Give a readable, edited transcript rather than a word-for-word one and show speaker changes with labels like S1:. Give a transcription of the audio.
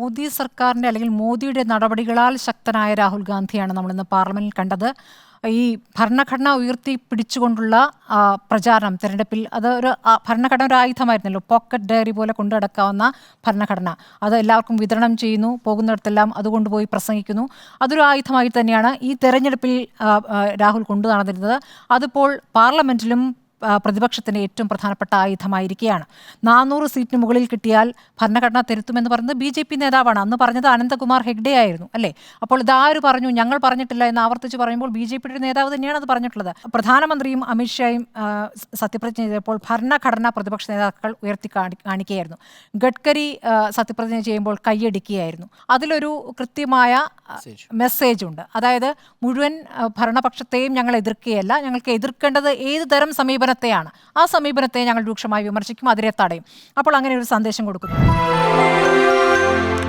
S1: മോദി സർക്കാരിൻ്റെ അല്ലെങ്കിൽ മോദിയുടെ നടപടികളാൽ ശക്തനായ രാഹുൽ ഗാന്ധിയാണ് നമ്മളിന്ന് പാർലമെന്റിൽ കണ്ടത്. ഈ ഭരണഘടന ഉയർത്തി പിടിച്ചുകൊണ്ടുള്ള പ്രചാരണം തെരഞ്ഞെടുപ്പിൽ അത് ഒരു ഭരണഘടന ഒരു ആയുധമായിരുന്നല്ലോ. പോക്കറ്റ് ഡയറി പോലെ കൊണ്ടു നടക്കാവുന്ന ഭരണഘടന അത് എല്ലാവർക്കും വിതരണം ചെയ്യുന്നു, പോകുന്നിടത്തെല്ലാം അതുകൊണ്ടുപോയി പ്രസംഗിക്കുന്നു. അതൊരു ആയുധമായി തന്നെയാണ് ഈ തെരഞ്ഞെടുപ്പിൽ രാഹുൽ കൊണ്ടു നടന്നിരുന്നത്. അതിപ്പോൾ പാർലമെന്റിലും പ്രതിപക്ഷത്തിൻ്റെ ഏറ്റവും പ്രധാനപ്പെട്ട ആയുധമായിരിക്കുകയാണ്. 400 സീറ്റിന് മുകളിൽ കിട്ടിയാൽ ഭരണഘടന തിരുത്തുമെന്ന് പറയുന്നത് BJP നേതാവാണ്. അന്ന് പറഞ്ഞത് അനന്തകുമാർ ഹെഗ്ഡെ ആയിരുന്നു അല്ലേ? അപ്പോൾ ഇതാര് പറഞ്ഞു? ഞങ്ങൾ പറഞ്ഞിട്ടില്ല എന്ന് ആവർത്തിച്ച് പറയുമ്പോൾ BJPയുടെ നേതാവ് തന്നെയാണ് അത് പറഞ്ഞിട്ടുള്ളത്. പ്രധാനമന്ത്രിയും അമിത്ഷായും സത്യപ്രതിജ്ഞ ചെയ്തപ്പോൾ ഭരണഘടന പ്രതിപക്ഷ നേതാക്കൾ ഉയർത്തി കാണിക്കുകയായിരുന്നു. ഗഡ്കരി സത്യപ്രതിജ്ഞ ചെയ്യുമ്പോൾ കൈയടിക്കുകയായിരുന്നു. അതിലൊരു കൃത്യമായ മെസ്സേജ് ഉണ്ട്. അതായത് മുഴുവൻ ഭരണപക്ഷത്തെയും ഞങ്ങൾ എതിർക്കുകയല്ല, ഞങ്ങൾക്ക് എതിർക്കേണ്ടത് ഏത് തരം സമീപനത്തെയാണ്, ആ സമീപനത്തെ ഞങ്ങൾ രൂക്ഷമായി വിമർശിക്കും, അതിരെ തടയും. അപ്പോൾ അങ്ങനെ ഒരു സന്ദേശം കൊടുക്കുന്നു.